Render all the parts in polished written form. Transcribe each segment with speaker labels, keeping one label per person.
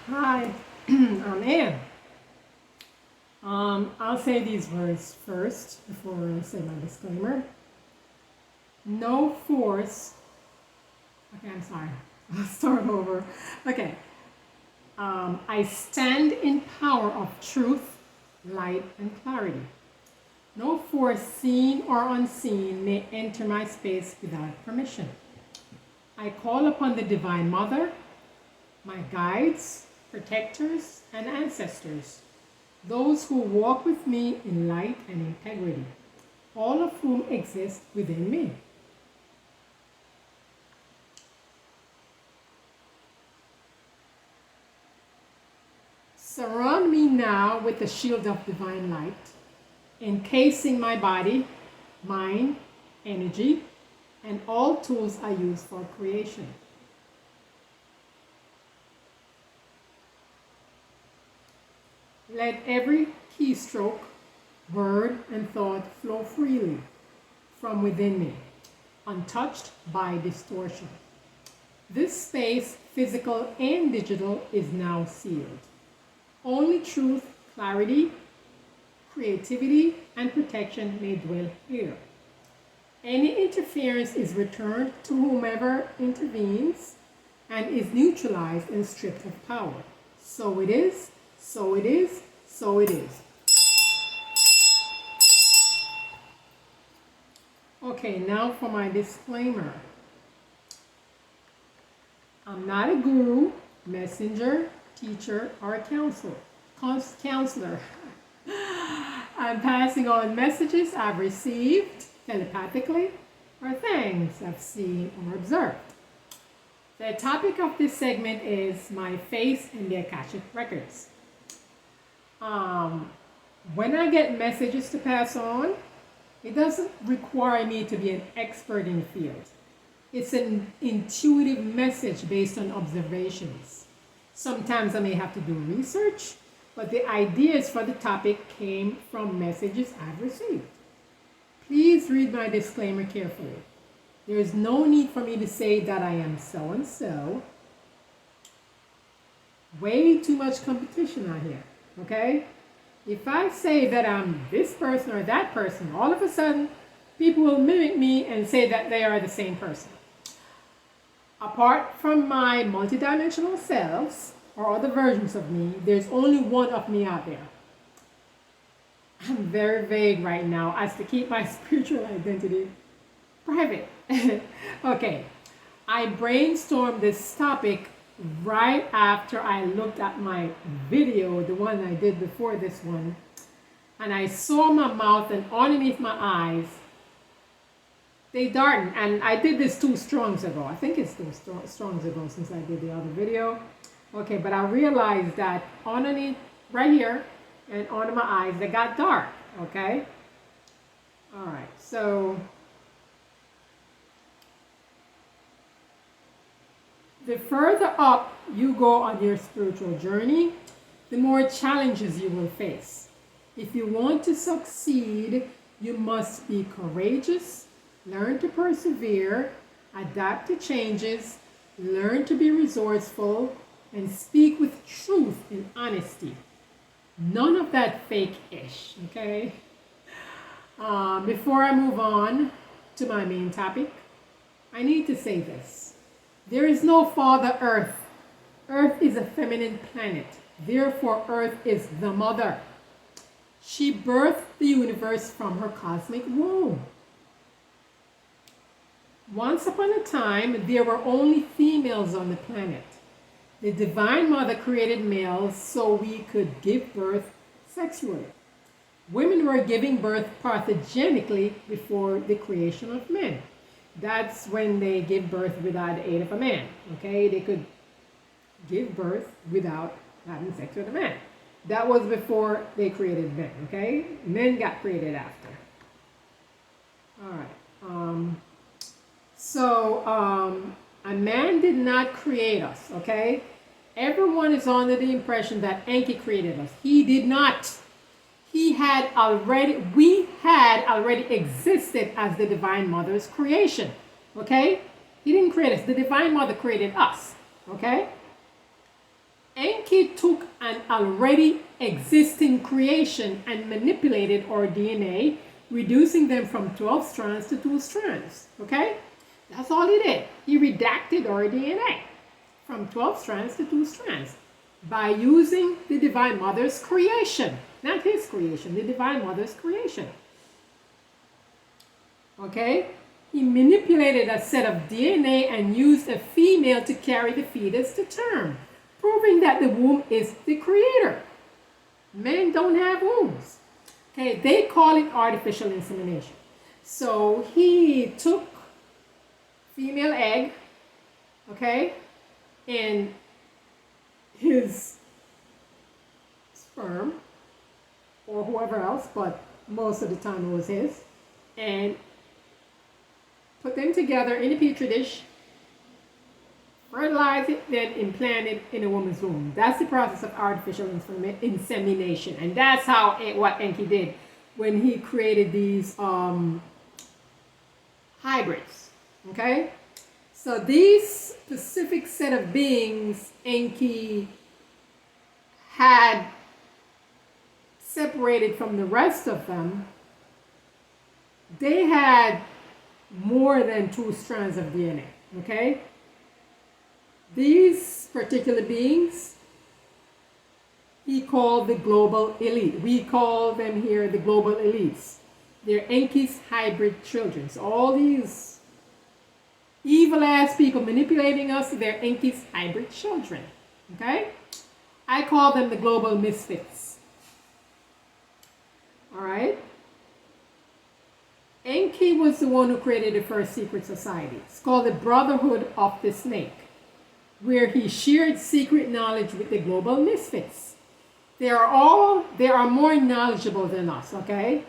Speaker 1: Hi, I'm Ann. I'll say these words first before I say my disclaimer. No force. Okay, I'm sorry. I'll start over. Okay. I stand in power of truth, light, and clarity. No force, seen or unseen, may enter my space without permission. I call upon the Divine Mother, my guides, protectors, and ancestors, those who walk with me in light and integrity, all of whom exist within me. Surround me now with the shield of divine light, encasing my body, mind, energy, and all tools I use for creation. Let every keystroke, word, and thought flow freely from within me, untouched by distortion. This space, physical and digital, is now sealed. Only truth, clarity, creativity, and protection may dwell here. Any interference is returned to whomever intervenes and is neutralized and stripped of power. So it is, so it is, so it is. Okay, now for my disclaimer. I'm not a guru, messenger, teacher, or counselor. I'm passing on messages I've received telepathically or things I've seen or observed. The topic of this segment is my faith in the Akashic Records. When I get messages to pass on, it doesn't require me to be an expert in the field. It's an intuitive message based on observations. Sometimes I may have to do research, but the ideas for the topic came from messages I've received. Please read my disclaimer carefully. There is no need for me to say that I am so-and-so. Way too much competition out here, okay? If I say that I'm this person or that person, all of a sudden, people will mimic me and say that they are the same person. Apart from my multidimensional selves or other versions of me, there's only one of me out there. I'm very vague right now as to keep my spiritual identity private. Okay, I brainstormed this topic right after I looked at my video, the one I did before this one, and I saw my mouth and underneath my eyes, they darkened. And I did this 2 strongs ago. I think it's 2 strongs ago since I did the other video. Okay, but I realized that underneath, right here, and under my eyes, they got dark, okay? All right, so the further up you go on your spiritual journey, the more challenges you will face. If you want to succeed, you must be courageous, learn to persevere, adapt to changes, learn to be resourceful, and speak with truth and honesty. None of that fake-ish, okay? Before I move on to my main topic, I need to say this. There is no Father Earth. Earth is a feminine planet. Therefore, Earth is the mother. She birthed the universe from her cosmic womb. Once upon a time, there were only females on the planet. The Divine Mother created males so we could give birth sexually. Women were giving birth parthenogenically before the creation of men. That's when they give birth without the aid of a man, okay? They could give birth without having sex with a man. That was before they created men, okay? Men got created after. All right. A man did not create us, okay? Everyone is under the impression that Enki created us. He did not. We had already existed as the Divine Mother's creation, okay? He didn't create us. The Divine Mother created us, okay? Enki Enki took an already existing creation and manipulated our DNA, reducing them from 12 strands to 2 strands. Okay? That's all he did. He redacted our DNA from 12 strands to 2 strands by using the Divine Mother's creation. Not his creation, the Divine Mother's creation. Okay? He manipulated a set of DNA and used a female to carry the fetus to term, proving that the womb is the creator. Men don't have wombs. Okay, they call it artificial insemination. So he took female egg, okay, and his sperm, or whoever else, but most of the time it was his, and put them together in a petri dish, fertilize it, then implant it in a woman's womb. That's the process of artificial insemination. And that's how what Enki did when he created these hybrids. Okay? So these specific set of beings Enki had separated from the rest of them, they had more than 2 strands of DNA. Okay? These particular beings, he called the global elite. We call them here the global elites. They're Enki's hybrid children. So all these evil ass people manipulating us, they're Enki's hybrid children. Okay? I call them the global misfits. Alright? Enki was the one who created the first secret society. It's called the Brotherhood of the Snake, where he shared secret knowledge with the global misfits. They are more knowledgeable than us, okay?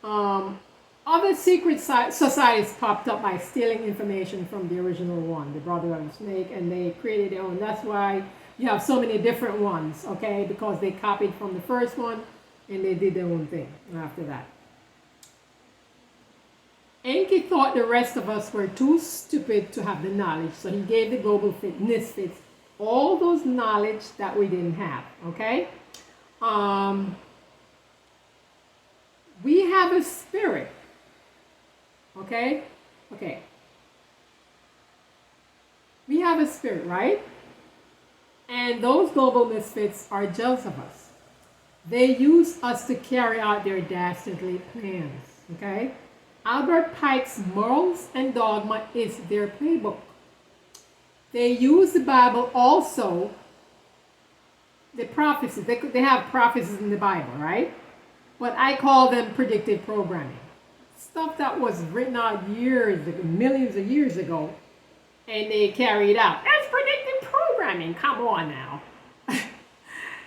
Speaker 1: Other secret societies popped up by stealing information from the original one, the Brotherhood of the Snake, and they created their own. That's why you have so many different ones, okay? Because they copied from the first one and they did their own thing after that. Enki thought the rest of us were too stupid to have the knowledge, so he gave the global misfits all those knowledge that we didn't have, okay? We have a spirit, okay? Okay. We have a spirit, right? And those global misfits are jealous of us. They use us to carry out their dastardly plans, okay? Albert Pike's Morals and Dogma is their playbook. They use the Bible also, the prophecies. They have prophecies in the Bible, right? But I call them predictive programming. Stuff that was written out years ago, millions of years ago, and they carry it out. That's predictive programming. Come on now.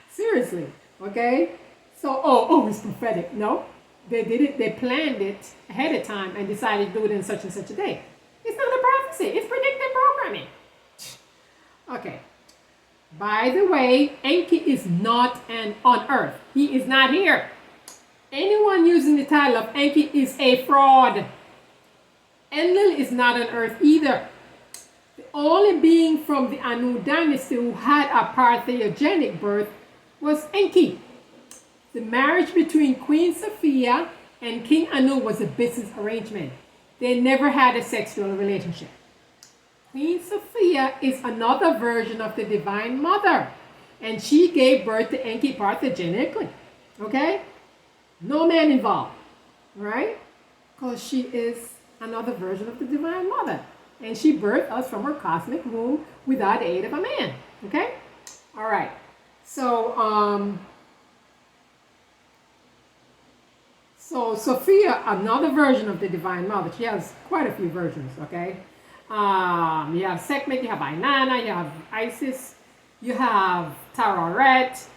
Speaker 1: Seriously, okay? So, it's prophetic. No. They did it, they planned it ahead of time and decided to do it in such and such a day. It's not a prophecy, it's predictive programming. Okay. By the way, Enki is not on Earth. He is not here. Anyone using the title of Enki is a fraud. Enlil is not on Earth either. The only being from the Anu dynasty who had a parthenogenic birth was Enki. The marriage between Queen Sophia and King Anu was a business arrangement. They never had a sexual relationship. Queen Sophia is another version of the Divine Mother, and she gave birth to Enki parthenogenically. Okay? No man involved. Right? Because she is another version of the Divine Mother. And she birthed us from her cosmic womb without the aid of a man. Okay? Alright. So Sophia, another version of the Divine Mother, she has quite a few versions, okay? You have Sekhmet, you have Inanna, you have Isis, you have Tararet,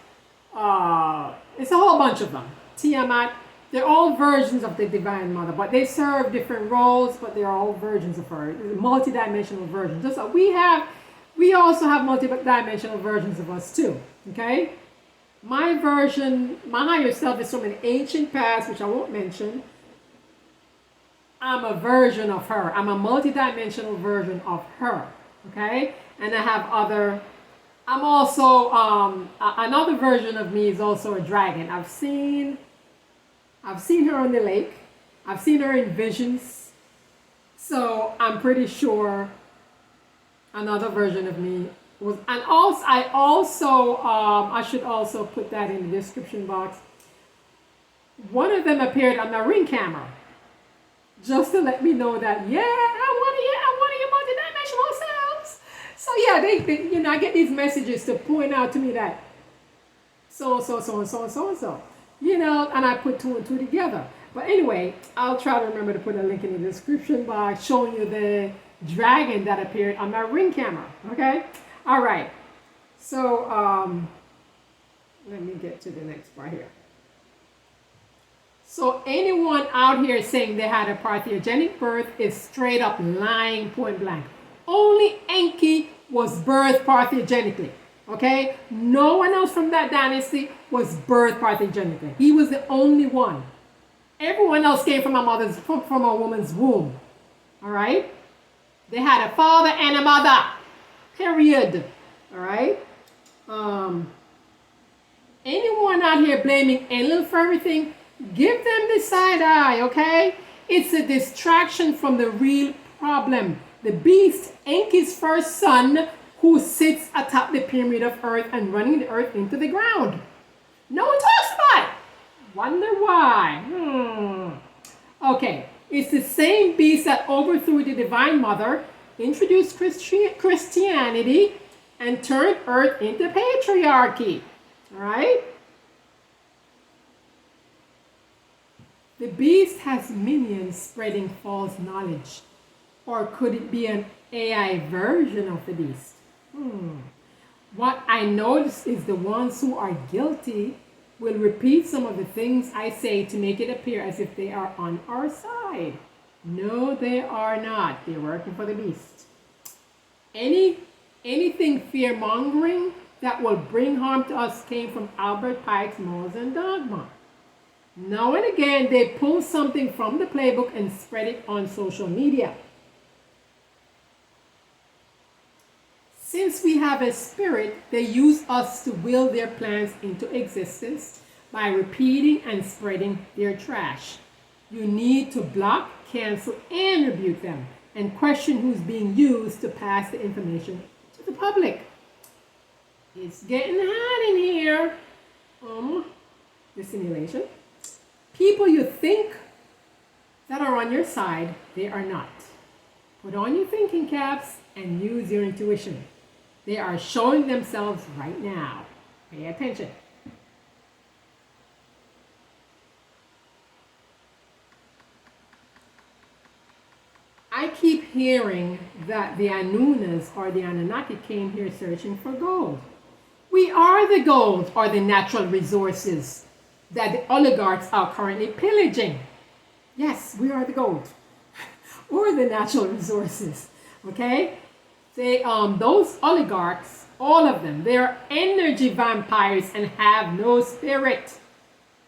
Speaker 1: it's a whole bunch of them. Tiamat, they're all versions of the Divine Mother, but they serve different roles, but they're all versions of her, multi-dimensional versions. Just like we also have multi-dimensional versions of us too, okay? My version, my higher self is from an ancient past, which I won't mention. I'm a version of her. I'm a multidimensional version of her. Okay? And I have other I'm also another version of me is also a dragon. I've seen her on the lake. I've seen her in visions. So I'm pretty sure another version of me was, and also I should also put that in the description box. One of them appeared on my ring camera, just to let me know that yeah, I'm one of your multidimensional selves. So yeah, they I get these messages to point out to me that so and so and so and so and so, and I put two and two together. But anyway, I'll try to remember to put a link in the description box showing you the dragon that appeared on my ring camera. Okay, all right. So let me get to the next part here. So anyone out here saying they had a parthenogenic birth is straight up lying, point blank. Only Enki was birthed parthenogenically. Okay? No one else from that dynasty was birthed parthenogenically. He was the only one. Everyone else came from a woman's womb. All right? They had a father and a mother. Period. All right? Anyone out here blaming Enlil for everything, give them the side eye, okay? It's a distraction from the real problem. The beast, Enki's first son, who sits atop the pyramid of earth and running the earth into the ground. No one talks about it. Wonder why? Okay, it's the same beast that overthrew the Divine Mother, introduced Christianity, and turned earth into patriarchy. All right? The beast has minions spreading false knowledge. Or could it be an AI version of the beast? What I notice is the ones who are guilty will repeat some of the things I say to make it appear as if they are on our side. No, they are not. They're working for the beast. Anything fear-mongering that will bring harm to us came from Albert Pike's Morals and Dogma. Now and again, they pull something from the playbook and spread it on social media. Since we have a spirit, they use us to will their plans into existence by repeating and spreading their trash. You need to block, cancel, and rebuke them, and question who's being used to pass the information to the public. It's getting hot in here. The simulation. People you think that are on your side, they are not. Put on your thinking caps and use your intuition. They are showing themselves right now. Pay attention. I keep hearing that the Anunnaki or the Anunnaki came here searching for gold. We are the gold or the natural resources that the oligarchs are currently pillaging. Yes, we are the gold or the natural resources. Okay? Those oligarchs, all of them, they are energy vampires and have no spirit.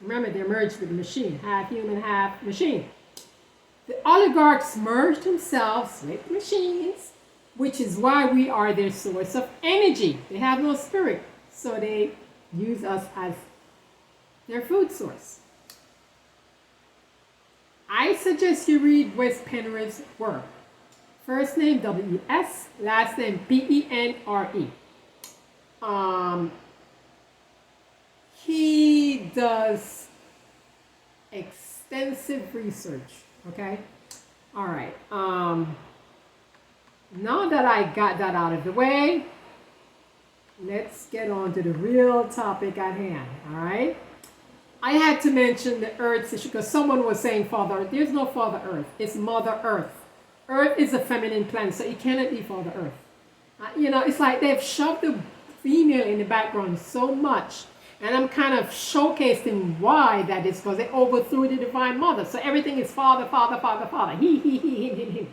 Speaker 1: Remember, they're merged with the machine, half human, half machine. The oligarchs merged themselves with machines, which is why we are their source of energy. They have no spirit, so they use us as their food source. I suggest you read Wes Penre's work. First name W-S, last name P-E-N-R-E. He does extensive research, okay? All right. Now that I got that out of the way, let's get on to the real topic at hand, all right? I had to mention the Earth issue because someone was saying Father Earth. There's no Father Earth. It's Mother Earth. Earth is a feminine planet, so it cannot be Father Earth. It's like they've shoved the female in the background so much, and I'm kind of showcasing why that is, because they overthrew the Divine Mother. So everything is Father, Father, Father, Father. He, him.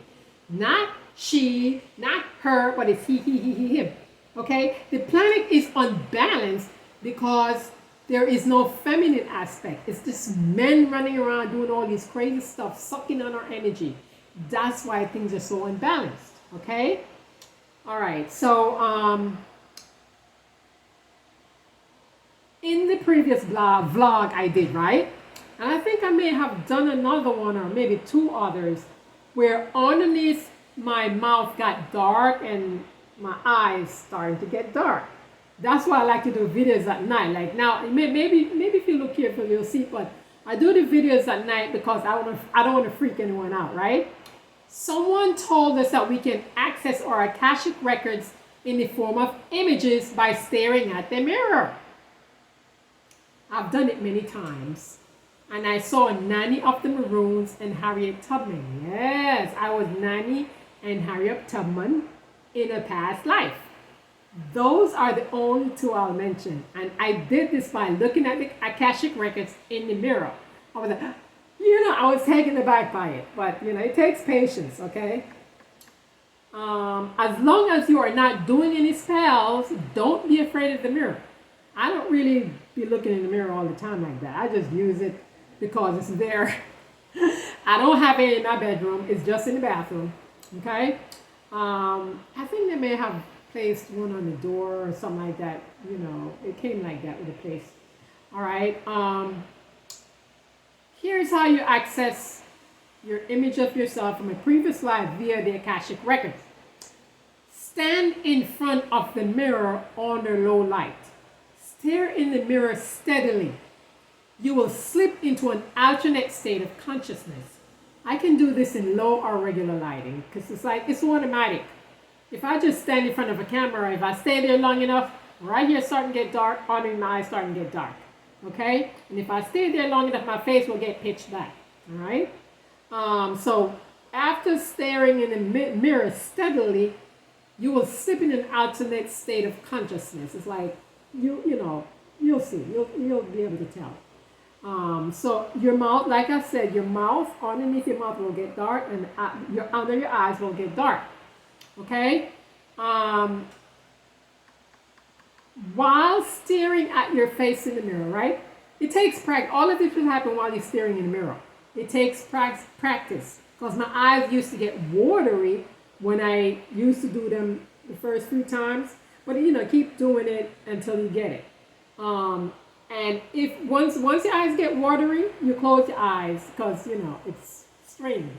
Speaker 1: Not she, not her, but it's he, him. Okay? The planet is unbalanced because there is no feminine aspect. It's just men running around doing all this crazy stuff, sucking on our energy. That's why things are so unbalanced. Okay? All right. So, in the previous vlog I did, right? And I think I may have done another one or maybe two others where underneath my mouth got dark and my eyes starting to get dark. That's why I like to do videos at night. Like now, maybe if you look carefully, you'll see, but I do the videos at night because I don't want to freak anyone out, right? Someone told us that we can access our Akashic Records in the form of images by staring at the mirror. I've done it many times. And I saw Nanny of the Maroons and Harriet Tubman. Yes, I was Nanny and Harriet Tubman in a past life. Those are the only two I'll mention. And I did this by looking at the Akashic Records in the mirror. I was like, I was taken aback by it. But, it takes patience, okay? As long as you are not doing any spells, don't be afraid of the mirror. I don't really be looking in the mirror all the time like that. I just use it because it's there. I don't have it in my bedroom. It's just in the bathroom, okay? I think they may have placed one on the door or something like that. It came like that with the place. All right. Here's how you access your image of yourself from a previous life via the Akashic Records. Stand in front of the mirror under low light. Stare in the mirror steadily. You will slip into an alternate state of consciousness. I can do this in low or regular lighting because it's automatic. If I just stand in front of a camera, if I stay there long enough, right here starting to get dark, under my eyes starting to get dark. Okay? And if I stay there long enough, my face will get pitched black. All right? So after staring in the mirror steadily, you will slip in an alternate state of consciousness. It's like, you'll see. You'll be able to tell. So your mouth, like I said, your mouth, underneath your mouth will get dark and under your eyes will get dark. Okay? While staring at your face in the mirror, right? It takes practice. All of this will happen while you're staring in the mirror. It takes practice because my eyes used to get watery when I used to do them the first few times. But keep doing it until you get it. And if once your eyes get watery, you close your eyes because it's straining,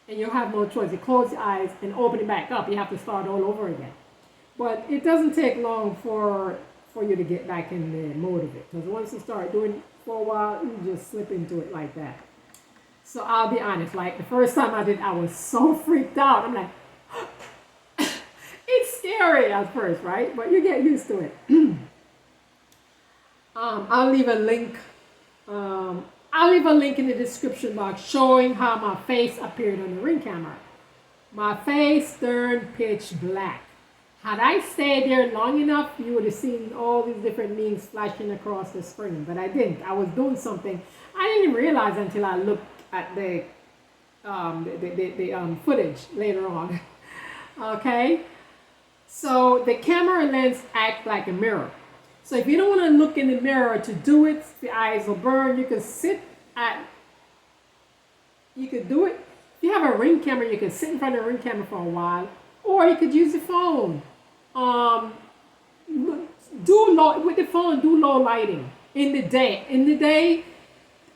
Speaker 1: and you'll have no choice. You close your eyes and open it back up. You have to start all over again. But it doesn't take long for you to get back in the mode of it, because once you start doing it for a while, you just slip into it like that. So I'll be honest, like the first time I did, I was so freaked out. I'm like, it's scary at first, right? But you get used to it. I'll leave a link. I'll leave a link in the description box showing how my face appeared on the Ring camera. My face turned pitch black. Had I stayed there long enough, you would have seen all these different memes flashing across the screen, but I didn't. I was doing something. I didn't even realize until I looked at the footage later on. Okay, so the camera lens acts like a mirror. So if you don't want to look in the mirror to do it, the eyes will burn. You could do it. If you have a Ring camera, you can sit in front of a Ring camera for a while, or you could use the phone. With the phone, do low lighting in the day. In the day,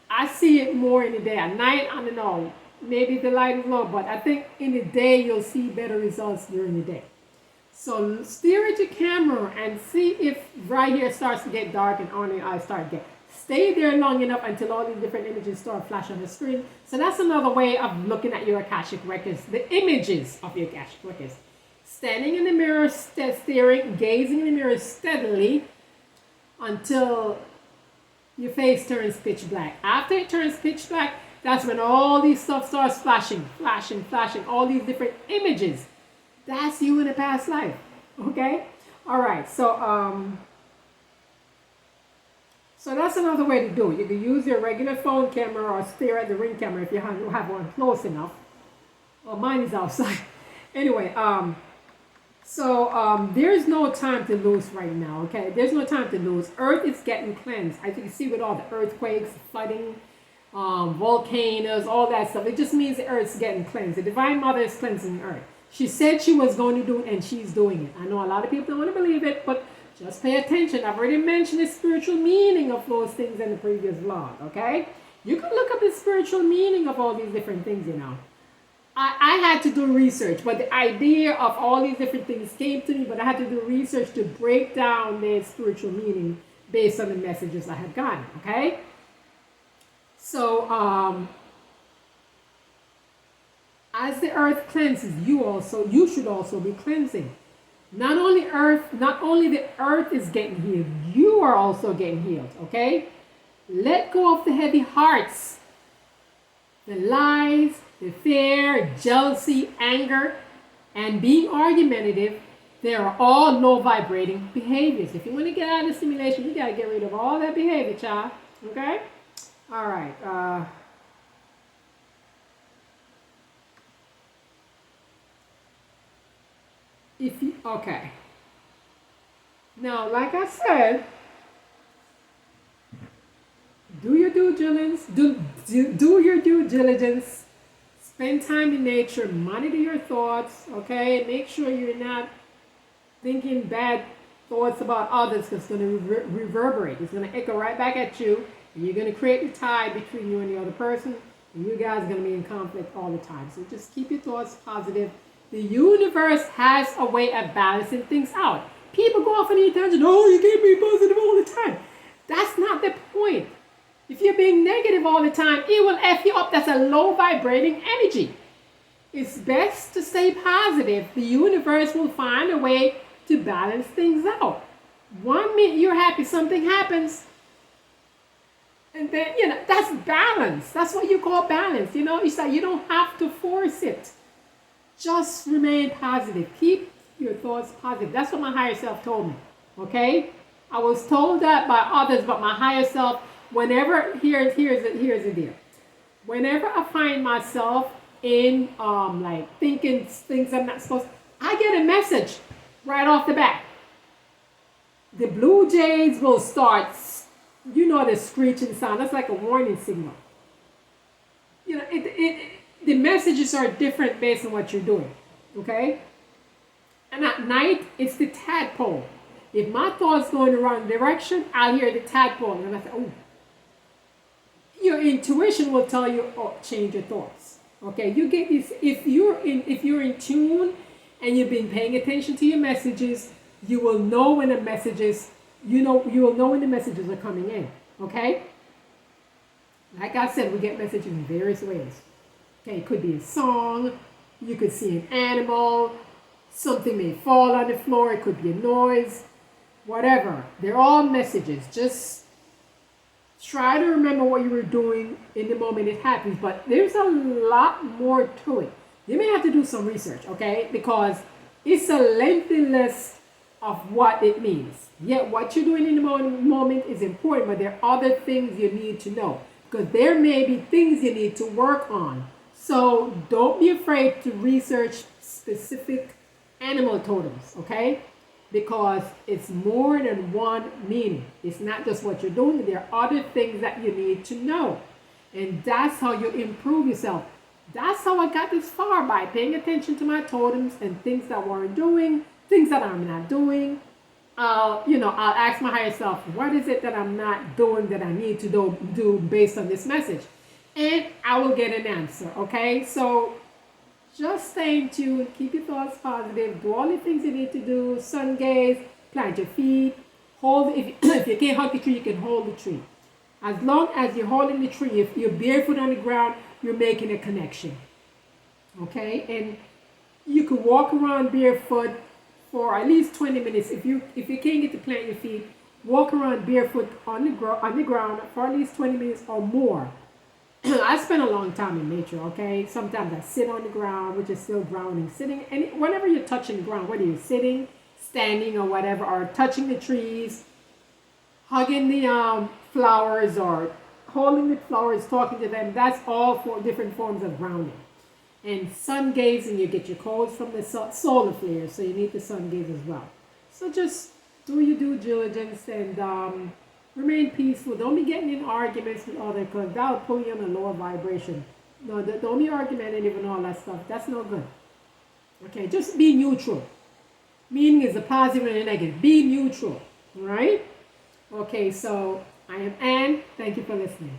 Speaker 1: I see it more in the day. At night, I don't know. Maybe the light is low, but I think in the day you'll see better results during the day. So steer at your camera and see if right here starts to get dark and on your eyes start to get. Stay there long enough until all these different images start flashing on the screen. So that's another way of looking at your Akashic Records, the images of your Akashic Records. Standing in the mirror, staring, gazing in the mirror steadily until your face turns pitch black. After it turns pitch black, that's when all these stuff starts flashing, all these different images. That's you in a past life, okay? All right, so that's another way to do it. You can use your regular phone camera or stare at the Ring camera if you have one close enough. Well, mine is outside. Anyway, there's no time to lose right now, okay? There's no time to lose. Earth is getting cleansed. As you can see with all the earthquakes, flooding, volcanoes, all that stuff. It just means the Earth's getting cleansed. The Divine Mother is cleansing the Earth. She said she was going to do it, and she's doing it. I know a lot of people don't want to believe it, but Just pay attention. I've already mentioned the spiritual meaning of those things in the previous vlog, okay? You can look up the spiritual meaning of all these different things, you know. I had to do research, but the idea of all these different things came to me, but I had to do research to break down their spiritual meaning based on the messages I had gotten, okay? So, as the earth cleanses, you should also be cleansing. Not only the earth is getting healed, you are also getting healed, okay? Let go of the heavy hearts, the lies, the fear, jealousy, anger, and being argumentative. They are all low vibrating behaviors. If you want to get out of the simulation, you got to get rid of all that behavior, child. Okay? All right. Okay. Now, like I said, do your due diligence. Do your due diligence. Spend time in nature. Monitor your thoughts. Okay. Make sure you're not thinking bad thoughts about others, because it's going to reverberate. It's going to echo right back at you. And you're going to create a tie between you and the other person. And you guys are going to be in conflict all the time. So just keep your thoughts positive. The universe has a way of balancing things out. People go off on a tangent. Oh, you can't be positive all the time. That's not the point. If you're being negative all the time, it will F you up. That's a low vibrating energy. It's best to stay positive. The universe will find a way to balance things out. 1 minute you're happy, something happens. And then, that's balance. That's what you call balance. It's like you don't have to force it. Just remain positive. Keep your thoughts positive. That's what my higher self told me. Okay? I was told that by others, but my higher self, whenever, here's the deal. Whenever I find myself in like thinking things I'm not supposed to, I get a message right off the bat. The blue jays will start, the screeching sound. That's like a warning signal. The messages are different based on what you're doing, okay? And at night, it's the tadpole. If my thoughts go in the wrong direction, I'll hear the tadpole, and I say, oh. Your intuition will tell you, oh, change your thoughts. Okay, you get this. If you're in tune and you've been paying attention to your messages, you will know when the messages, you will know when the messages are coming in. Okay? Like I said, we get messages in various ways. Okay, it could be a song, you could see an animal, something may fall on the floor, it could be a noise, whatever. They're all messages. Just try to remember what you were doing in the moment it happens, but there's a lot more to it. You may have to do some research, okay? Because it's a lengthy list of what it means. Yet what you're doing in the moment is important, but there are other things you need to know, because there may be things you need to work on. So don't be afraid to research specific animal totems, okay? Because it's more than one meaning. It's not just what you're doing. There are other things that you need to know. And that's how you improve yourself. That's how I got this far, by paying attention to my totems and things that weren't doing, things that I'm not doing. I'll ask my higher self, what is it that I'm not doing that I need to do based on this message? And I will get an answer, okay? So just stay in tune, keep your thoughts positive, do all the things you need to do, sun gaze, plant your feet, if you can't hug the tree, you can hold the tree. As long as you're holding the tree, if you're barefoot on the ground, you're making a connection, okay? And you could walk around barefoot for at least 20 minutes. If you can't get to plant your feet, walk around barefoot on the ground for at least 20 minutes or more. I spend a long time in nature, okay? Sometimes I sit on the ground, which is still grounding. Sitting, and whenever you're touching the ground, whether you're sitting, standing, or whatever, or touching the trees, hugging the flowers, or holding the flowers, talking to them, that's all for different forms of grounding. And sun gazing, you get your codes from the solar flares, so you need the sun gaze as well. So just do your due diligence and remain peaceful. Don't be getting in arguments with others, because that will pull you on a lower vibration. No, don't be argumentative and all that stuff. That's no good. Okay, just be neutral. Meaning is the positive and the negative. Be neutral. Right? Okay, so I am Anne. Thank you for listening.